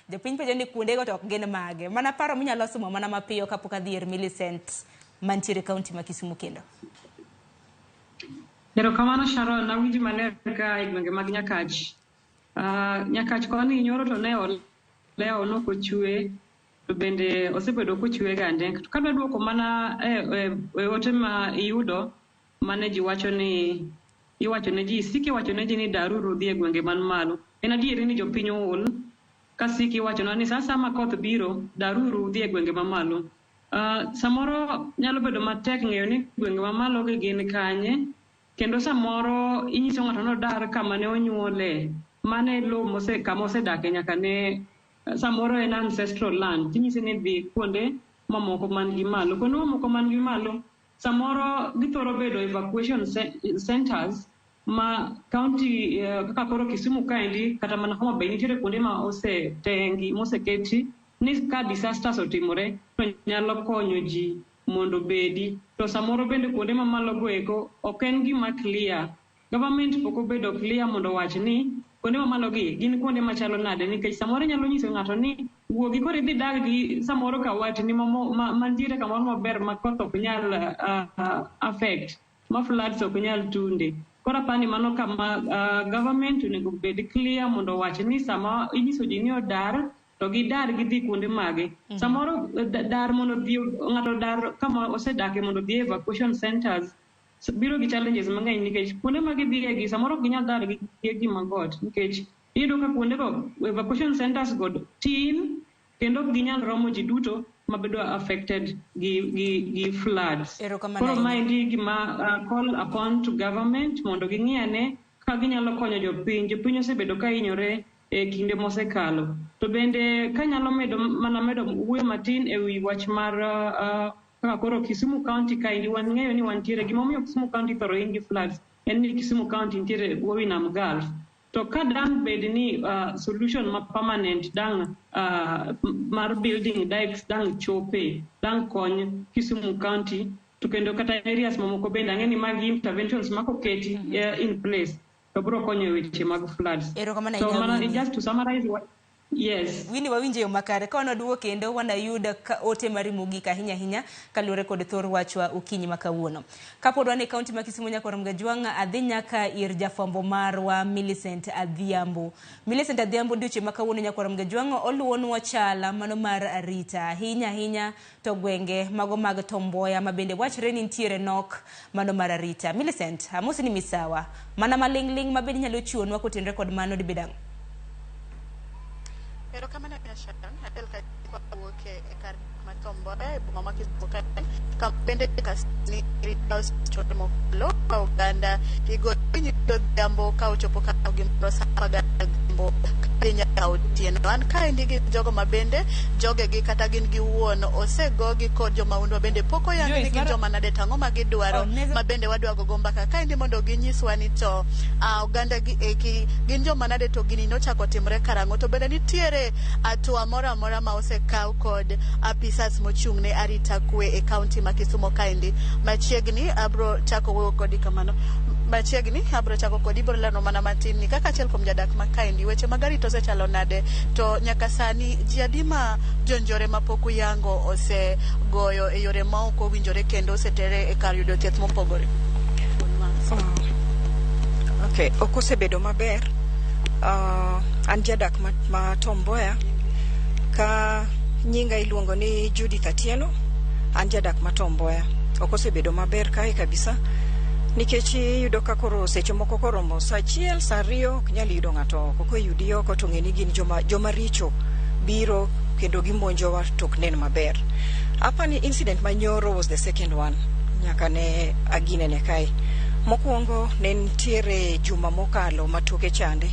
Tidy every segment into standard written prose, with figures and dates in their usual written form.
Jopiny penjo ni kuondego to ok gin mage. Mana paro minyalo somo mana mapiyo kapok adhi ir Millicent mantiere kaunti ma Kisumu kendo. Erokamano Sharon, nawinji maler ka e gwenge mag Nyakach. Nyakach koni nyoro to ne oleo nokochwe, to bende osebedo kochwe gande. To kadwa duoko mana e ote ma iyudo mane ji wacho ni iwacho ne ji siki wacho ne ji ni daruru dhi e gwenge man malo. En adieri ni jopiny ool ka siki wacho ni sasa ma koth biro daruru dhi e gwenge man malo. Samoro nyalo bedo matek ng'eyo ni gwenge man malo gi gin kanye, kendo samoro inyiso ng'ato no dar kama ne onyuole, mane lo kama osedake nyaka ne samoro en ancestral land, tinyisi ni dhi kuonde mamoko man gi malo. Kuonde mamoko man gi malo samoro githoro bedo evacuation centers ma county kaka koro Kisumu kaendi kata mana Homa Bay nitiere kuonde ma moseketi ni ka disasters otimore to nyalo konyo ji mondo bedi. To samoro bende kuonde mamalo go eko ok en gima clear. Government pok obedo clear mondo wach ni kuonde mamalo gi gin kuonde machalo nade, nikech samoro nyalo nyiso ng'ato ni wuogi koro idhi dag gi samoro ka wat ni mantiere kamoro maber ma koth ok nyal affect, ma floods ok nyal tunde. Koro apani mano kama government onego bed clear mondo wach ni sama inyiso ji ni odar to gidar gidhi kuonde mage. Samoro dar mondo ng'ato dar kama osedake mondo dhi evacuation centers biro gi challenges mang'eny, nikech kuonde ma gidhiye gi samoro ginyal dar gi gima got, nikech iyudo ka kuonde go evacuation centers god tin kendo ginyal romo ji duto mabedo affected gi floods. Koro maendi gima call upon to government mondo ging'iyane ka ginyalo konyo jopiny. Jopiny osebedo ka hinyore e kinde mosekalo. To bende kanyalo medo wuoyo matin e wi wach mar kaka koro Kisumu County kaendi wang'eyo ni wantiere gimomiyo Kisumu County thoro hiny gi floods en ni Kisumu County nitiere wuowi nam Gulf. To ka dang bed ni solution ma permanent dang mar building dikes dang chope dang kony Kisumu County, to kendo kata areas mamoko bende ang'e ni magi interventions makoketi in place to biro konyo weche mag floods. So mana just to summarize yes. Wini wawinje yo makare ka wanaduo kendo wanayuda ka ote mari mogik ahinya ahinya kaluwore kod thor wachwa okinyi makawuono. Kapod wan e kaunti ma Kisumu nyaka Ramga Jwanga adhi nyaka ir jafwambo marwa Millicent Adhiambo. Millicent Adhiambo dioche makawuono nyaka Ramga Jwanga oluonwa chala mano mar arita ahinya to gwenge mago mag Tomboya mabende wachre ni ntiere nok mano mar arita. Millicent, amosi ni misawa mana malingling mabende nyalo chiwonwa kotenre kod mano dibedang. Pero kama na pinasharan atel ka kwa woke ekar Tomboya mama kibuka kampende kasni ritaus chomo lo ka Uganda igo ni to dambo ka uchopo ka gimro sapaga dambo kenya kautieno an ka indigi jogo mabende joge gi kata gin gi wuon osego gi kod joma undo bende poko yangi gi joma nade tango magidwaro mabende wadwa gomba ka indi mondo ginyiswa ni to Uganda gi eki gin joma nade to gini no chako timre karango to bende nitiere atua mora ma osekaw kod apisas mochungne arita kwe e county ma Kisumu kaendi machiegni abro chako wuoyo kodi kamano machiegni abro chako kodi bro lano mana matin ni kaka achiel kuom jadak ma kaendi weche magari to sechalo nade to nyaka sani ji adima jonjore mapok yango ose goyo e yore ma ok owinjore kendo osetere e kar yudo thieth mopogore. Okay, okosebedo maber. An jadak ma Tomboya ka nyinga iluongo ni Judith Atieno, an jadak ma Tomboya. Okosebedo maber kae kabisa nikech yudo ka koro seche moko koromo sa achiel sa ariyo ok nyal yudo ng'ato koko yudi oko to ng'eni gin joma richo biro kendo gimonjowa to ok nen maber. Apani incident manyoro was the second one nyaka ne aginene kae. Mokwongo ne nitiere juma mokalo matoke chande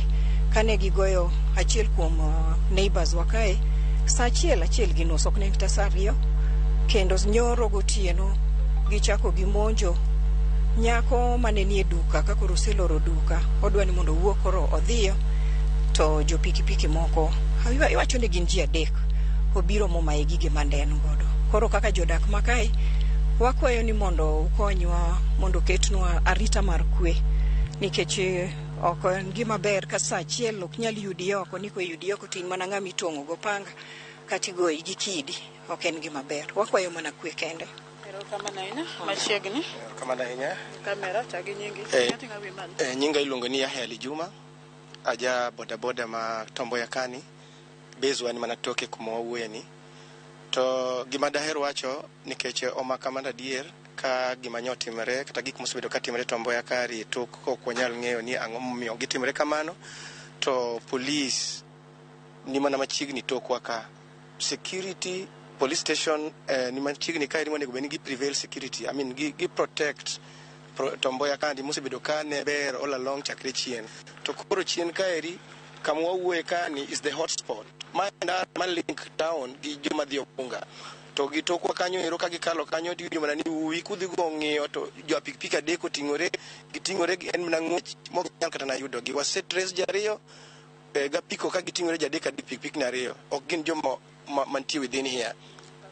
kane gigoyo achiel kuom neighbors wa kae sa achiel gi nus ok ne kata sa ariyo kendo nyoro gotieno gichako gimonjo nyako mane nie duka ka koro seloro duka odwani mondo wuok koro odhiyo to jo pikipiki moko iwacho ni gin ji adek obiro momaye gige manden godo. Koro kaka jodak makae wakwayo ni mondo ukonywa mondo ketnwa arita mar kwe nikech oko en gima ber ka sa achiel ok nyal yudi oko ni ko yudi oko ting mana ng'ama itong'o go panga kata igoyi gi kidi, ok en gima ber. Wakwayo mana kwe kende. Nyinga iluongo ni Yahya Ali Juma, aja bodaboda ma Tomboya kani, bezwa ni mana toke kuma wawuoyeni. To gima daher wacho nikech omaka mana dier ka gima nyotimre kata gik mosebedo ka timre Tomboya kari to ok wanyal ng'eyo ni ang'o momiyo gitimre kamano. To police ni mana machiegni tokwa ka. Security police station ni machiegni ka monego bed ni gi prevail security, I mean gi protect Tomboya kandi mosebedo kane ber all along chakre chien. To koro chien kaeri kama wawuoye kani is the hotspot. Ma link town gi joma dhi Opunga. To gitokwa kanyo ero ka gikalo kanyo di mana ni uwi kudhi go ng'iyo to jo pikipiki adeko giting'ore en mana ng'wech mok nyal kata na yudo gi. Wasetres jariyo ga piko ka giting'ore jadeka di pikipiki na riyo. Ok gin joma mantie within here.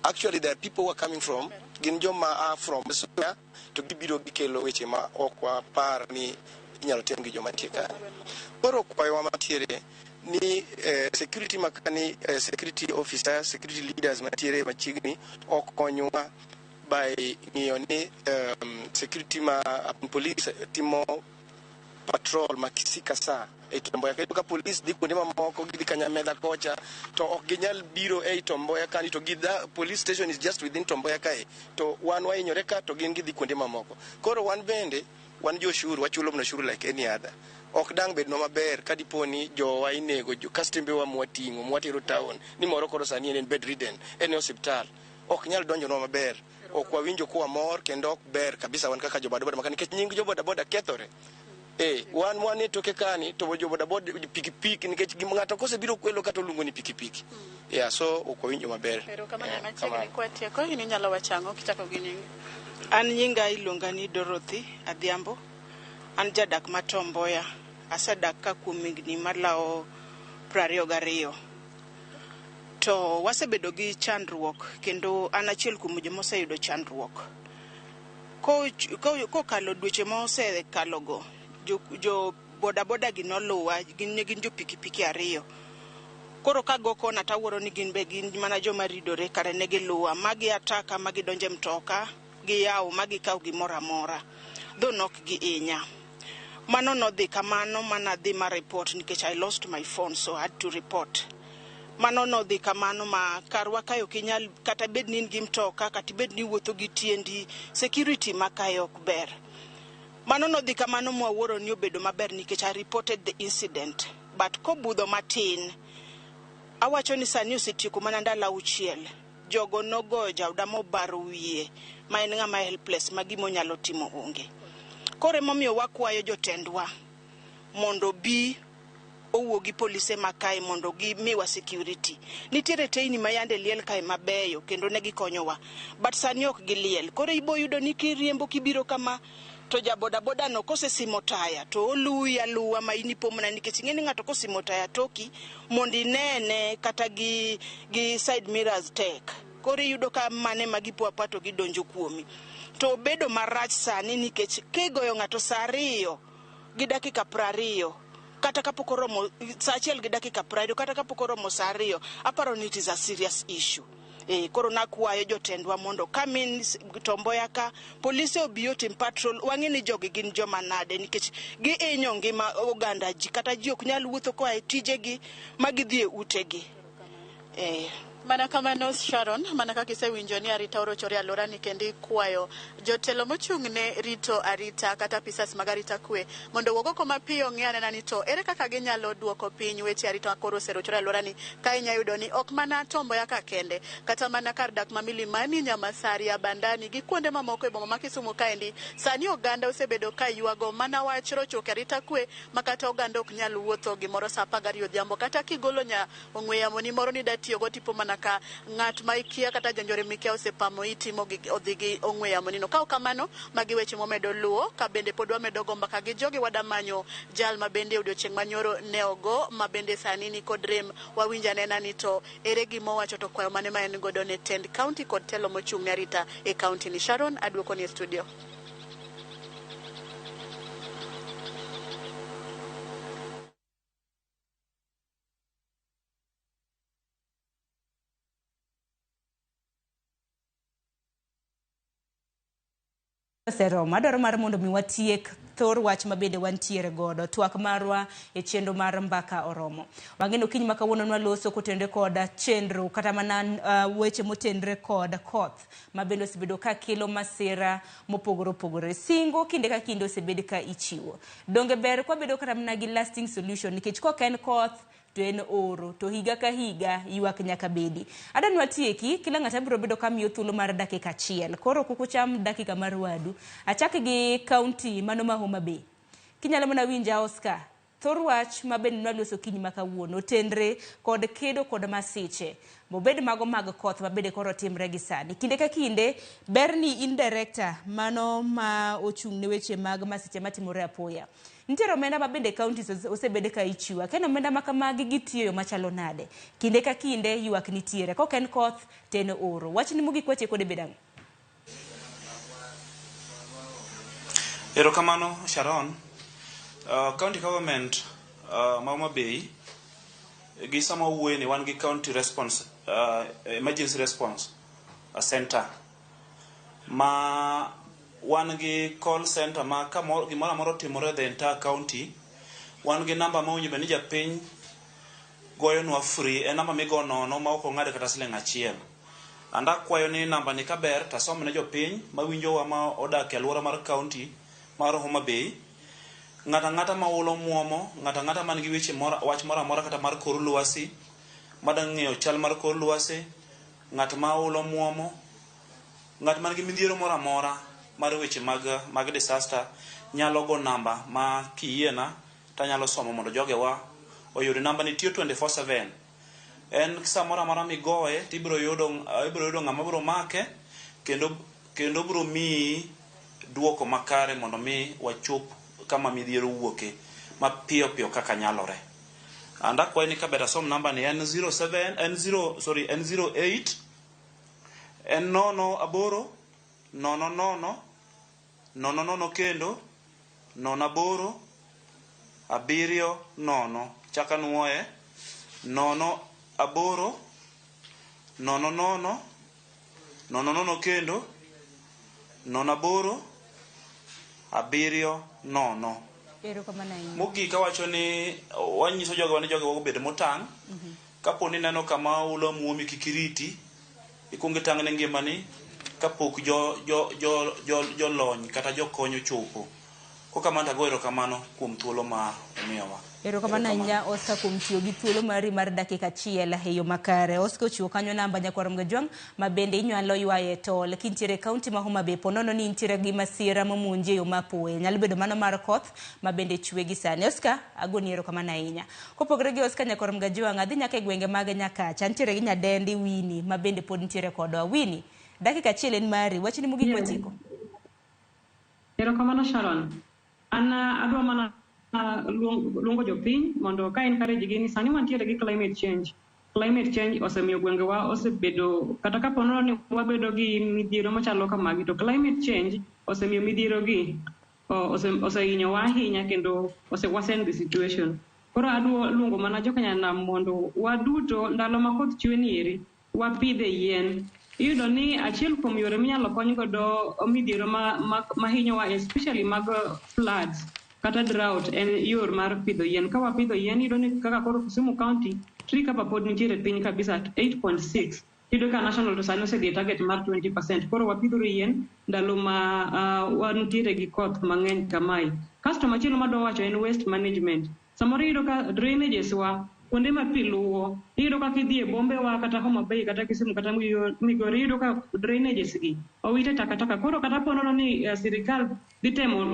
Actually there are people who are coming from gin joma are from Soya to gibiro gikelo weche ma ok wapar ni inyalo tem gi joma tie ka. Koro kwayo wa matiere ni security makani security officer, security leaders matiere machiegni ok konyowa by ng'iyo ni security ma police timo patrol makisika saa Tomboya kani ka police dhi kuonde mamoko gidhi Kanyamedha kocha to ok ginyal biro Tomboya kani to police station is just within Tomboya kae to wan wainyore ka to gin gidhi kuonde mamoko. Koro wan bende wan joshuru wachulo mno shuru like any other. Ok dang bedno maber ka diponi jowa inego jo kastembe wa mwating'o mwatero town ni moro koro sani en bedridden en hospital ok nyal donjo no maber. Ok wawinjo kuwa mor kendo ok ber kabisa wan kaka jobodaboda makani nikech nying jobodaboda kethore. Wan ni toke kani to jobodaboda pikipiki nikech ng'ato kosebiro kwelo kata oluongo ni pikipiki. Yeah, so ok wawinjo maber. Pero kama na machiegni kwa tieko ini nyalo wachango kichako gi nyingi. An nyinga iluonga ni Dorothy Adhiambo. An jadak ma Tomboya. Asedak ka kuom higni malao 22. To wasebedo gi chandruok kendo an achiel kuom joma oseyudo chandruok. Ko kalo dweche ma osekalo go jo bodaboda gi noluwa gin jo pikipiki ariyo. Koro ka go kona tawuoro ni gin be gin mana joma ridore kare ne giluwa magi ataka magi donje mtoka gi yawo magi kaw gimoro amora dho nok gi inya. Mano nodhi kamano mana dhi ma report nikech I lost my phone so I had to report. Mano nodhi kamano ma karwa kayo kinyal kata bed ni gi mtoka kata bed ni wuotho gi tiendi security makayo ok ber. Mano nodhi kamano mwawuoro ni obedo maber nikech I reported the incident but kobudho matin awacho ni sani osetieko mana ndalo 6 jogo nogo jawda mobaro wiye ma en ng'ama helpless ma gimo nyalo timo onge. Kore momiyo wakwayo jotendwa mondo bi owuo gi polise makae mondo gi miwa security. Nitiere teini ma yande liel kae mabeyo kendo ne gikonyowa but sani ok giliel. Kore ibo yudo ni kiriembo kibiro kama to jabodaboda no kose simo taya to oluwi aluwa ma inipo mana nikech ng'eni ng'ato kosimo taya toki mondi nene kata gi side mirrors tek. Kore yudo ka mane magipo apato gidonjo kuomi. To bedo marach sani nikech kegoyo ng'ato saa 2 gi dakika 20 kata kapok oromo saa 1 gi dakika 20 kata kapok oromo saa 2 aparo ni it is a serious issue. Koro nakwayo jotendwa mondo kamin Tomboya ka polisi obiyo tim patrol wang'eni jogi gin joma nade nikech gi inyo ngima oganda ji kata ji ok nyal wuotho koa e tijegi magidhi e utegi. Mana kamano Sharon, mana kaka isewinjo ni arita orochore alora ni kendi kwayo jotelo mochung' ne rito arita kata pisas mag arita kwe mondo wuogo koma piyo ng'iyane na ni to ere kaka ginyalo duoko piny weche arita koro oserochore alora ni ka inya yudo ni ok mana Tomboya ka kende kata mana kar dak ma Milimani, Nyamasari, Bandani gi kuonde mamoko e boma ma Kisumu kaendi sani oganda osebedo ka yuago mana wach rocho arita kwe makata oganda ok nyal wuotho gimoro saa 12 odhiambo kata kigolo nya ong'we yamo ni moro ni datiyo go tipo mana ka ng'at ma ikia kata jonjore mikia osepamo itimo gi odhi gi ong'we yamo nino. Ka kamano magi weche momedo luwo ka bende pod wamedo gomba ka gi jogi wadamanyo jal ma bende odiochieng' manyoro ne ogo ma bende sani ni kod rem wawinja nena ni to ere gimo wacho to kwayo mane ma en godo ne tend county kod telo mochung' ne arita e county ni. Sharon, aduoko ni studio. Seromo adwaro mar mondo mi watiek thor wach mabende wantiere godo twak marwa e chenro mar mbaka oromo. Wang'eno kiny ma kawuono nwaloso kotendre koda chenro kata mana weche motenre koda koth mabende osebedo ka kelo masira mopogore opogore. Singo kinde ka kinde osebedo ka ichiwo. Donge ber kwa bedo kata mana gi lasting solution nikech kok en koth to en oro to higa ka higa ywak nyaka bedi. Adani watieki kila ng'ata biro bedo ka miyo thuolo mar dakika achiel. Koro kukucham dakika mar wadu. Achak gi county mano ma Homa Bay. Kinyalo mana winja Oscar. Thor wach mabende nwaloso kiny ma kawuono tenre kod kedo kod masiche. Mobed mago mag koth mabede koro timre gi sani. Kinde ka kinde berni in director mano ma ochung' ne weche mag masiche matimore apoya. Nitiere omenda mabende counties osebede ka ichiwa. Kendo omenda makamagi gitiyo machalo nade. Kinde ka kinde ywak nitiere. Kok en koth ten oro. Wach ni mugi kweche kode bedang'. Erokamano Sharon. County government ma Homa Bay gi sama wuoye ni wan gi county response emergency response center ma wan gi call center ma gimoro amora timore the entire county. Wan gi namba ma owinjo ni japiny goyonwa free en namba migo nono ma ok ong'ad kata siling achiel. Anda kwayo ni namba ni kaber tasom ne jopiny mawinjowa ma odak e alwora mar county mar Homa Bay. Ng'ata ma ulo muomo, ng'ata man gi weche wach moro amora kata mar kor lwasi, madang' ng'eyo chal mar kor lwasi, ng'at ma ulo muomo, ng'at man gi midhiero moro amora mar weche mag disaster nyalo go namba ma kiyiena tanyalo somo mondo jogewa oyud namba ni tiyo 24/7. En samoro amora migoye tibiro yudo ng'ama biro make kendo biro miyi duoko makare mondo mi wachop kama midhiero wuoke mapiyo kaka nyalore. Anda kwayo ni kabeda som namba ni en 08 en 08 00 kendo 08 70 chaka nuoye 08 00 kendo 08 70. Mogik awacho ni wanyiso jogo ni jogo obed motang'. Kapo ni neno kama ulo muomi kikiriti ikungi tang' ne ngimani kapok jolony kata jokonyo chopo. Kokamanda goero kamano kuom thuolo ma omiyowa. Erokamano ahinya Oscar kuom tiyo gi thuolo mari mar dakika achiel e yo makare. Oscar ochiwo kanyo namba nyakwar Mgajwang' ma bende inyalo ywaye tol kintiere kaunti ma Homa Bay ponono ni intiere gi masira momonje yo mapoe. Nyalo bedo mano mar koth ma bende chwe gi sani. Oscar agoni erokamano ahinya. Kopogore gi Oscar nyakwar Mgajwang' adhi nyaka e gwenge mag Nyakacha. Nitiere gi nyadendi Winnie ma bende pod nitiere kodwa. Winnie, dakika achiel en mari. Wachni mogik matieko. Erokamano Sharon. Adwa mana luongo jopiny mondo ka encourage gi ni sani wantiere gi climate change osemiyo gwengewa osebedo kata ka ponono ni wabedo gi midhiero machalo kamagi to climate change osemiyo midhiero gi osehinyowa ahinya kendo osewasen the situation. Koro adwa luongo mana jokanyana mondo waduto ndalo ma koth chwe nieri wapidhe yien. Iyudo ni achiel kuom yore minyalo kony godo midhiero mahinyowa especially mag floods kata drought en yor mar pidho yien. Ka wapidho yien iyudo ni kaka koro Kisumu County tree cover pod nitiere piny kabisa 8.6. Iyudo ka national to sani osedhi target mar 20%. Koro wapidhore yien ndalo ma wantiere gi koth mang'eny kamae. Kasto machielo madwa wacho en waste management. Samoro iyudo ka drainages wa kuonde ma pi luwo iyudo ka kidhi e bombe wa kata Homa Bay kata Kisumu kata Migori iyudo ka drainages gi owite takataka. Koro kata ponono ni sirikal dhi temo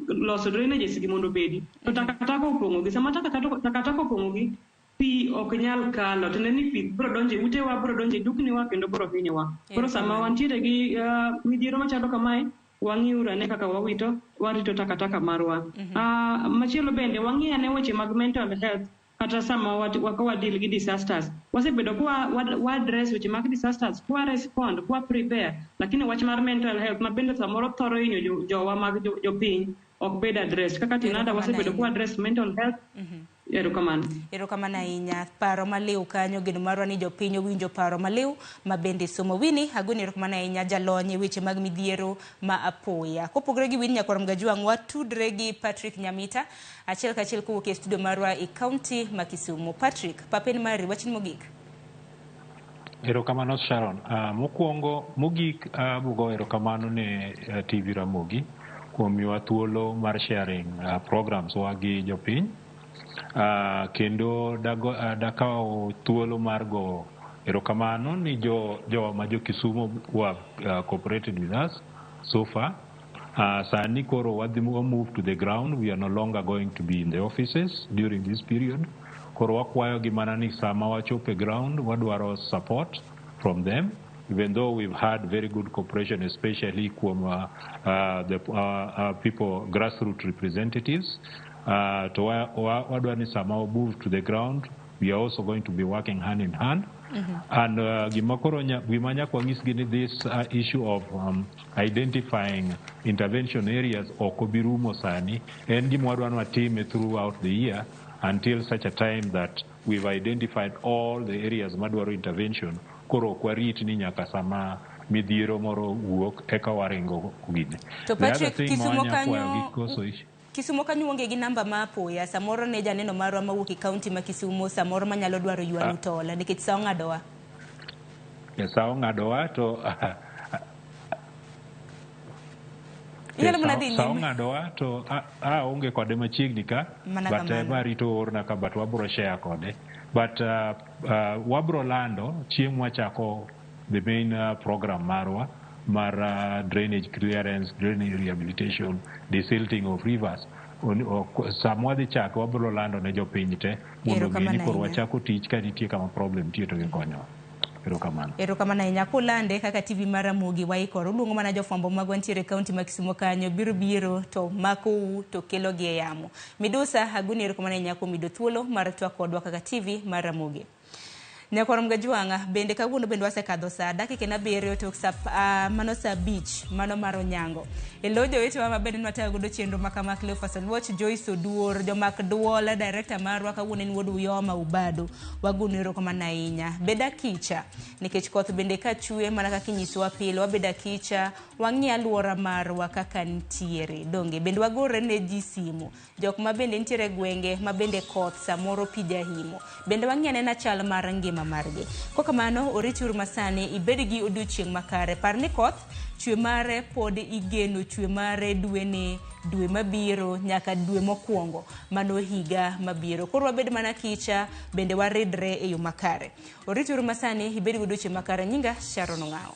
loso drainages gi mondo bedi to takataka opong'o gi. Sama takataka opong'o gi pi ok nyal kalo tende ni pi biro donje utewa biro donje dukni wa kendo biro hinyowa. Koro sama wantiere gi midhiero machalo kamae wang'iuru ane kaka warito takataka marwa. Machielo bende wang'i ane weche mag mental health kata sama wadeal gi disasters. Wasebedo kwa address weche mag disasters, kwa respond, kwa prepare, lakini wach mar mental health ma bende samoro thoro hinyo jowa mag jopiny ok bed address. Kaka tinada wasebedo kwa address mental health Erokamano ahinya. Paro maliw kanyo gino marwa ni jopiny winjo paro maliw mabende somo wini agoni erokamano ahinya jalony weche mag midhiero ma apoya. Kopogre gi wini nyakorom Gajwang' watudre gi Patrick Nyamita achiel kachiel kowuok e studio marwa e kaunti ma Kisumu. Patrick, papen mari wachni mogik. Erokamano Sharon. Mokwongo mogik bugo erokamano ne TV Ramogi kuom miwa thuolo mar sharing programs wa gi jopiny. Kendo dakawo thuolo mar go erokamano ni jo ma jo Kisumu who have cooperated with us so far. Sani koro we move to the ground. We are no longer going to be in the offices during this period. Koro wakwayo gi mana ni sama wachope ground wadwaro support from them, even though we've had very good cooperation, especially from the people, grassroots representatives. To wadwaro ni sama we move to the ground, we are also going to be working hand in hand. And gimanya kwangis gini this issue of identifying intervention areas or kobirumo sani and gimwadwano team throughout the year until such a time that we've identified all the areas madwaro intervention koro kwarit ni nyaka sama midhiero moro wuok eka waringo gine. To Patrick, Kisumo kanyo onge gi namba ma apoya samoro ne janeno marwa mawuok e kaunti ma Kisumo samoro manyalo dwaro ywalo tola nikech sa ong'adowa. Sa ong'adowa to sa ong'adowa to onge kode machiegni ka but marito orna ka but wabro share kode but wabro lando chieng' wachako the main program marwa mar drainage clearance, drainage rehabilitation, desilting of rivers. Samwa dhi chako wabro lando ne jopiny te mondo gini koro wachako tich ka nitie kama problem tie to gikonyo. Erokamano ahinya kulande kaka TV mar Ramogi waikoro luongo mana jofwambo magwa ntiere kaunti ma Kisumo kanyo biro to mako to kelo gi e yamo. Midusa aguni erokamano ahinya kuom mido thuolo mar twak kodwa kaka TV mar Ramogi. Nyakorom Gajwang' bende kawuono bende wasekadho saa dakika na biriyo tok mano saa beach mano mar Onyango. Elojo wetewa mabende nwatayo godo chenro makama Cleophas Watch Joyce Oduor jomak duol director marwa kawuono en wuod Uyoma Ubado waguno erokamano ahinya. Beda kicha nikech koth bende ka chue mana kaka inyisowa pile wabeda kicha wang'i aluora marwa kaka ntiere donge bende wagore ne ji simu jok ma bende ntiere gwenge ma bende koth samoro pija himo bende wang'i anena chal mar ngima margi. Kokamano orichur masane ibed gi odiochieng' makare par ni koth chwe mare pod igeno chwe mare dwe mabiro nyaka dwe mokwongo mano higa mabiro koro wabed mana kicha bende waridre e yo makare. Orichur masane ibed gi odiochieng' makare nyinga Sharon Ong'ao.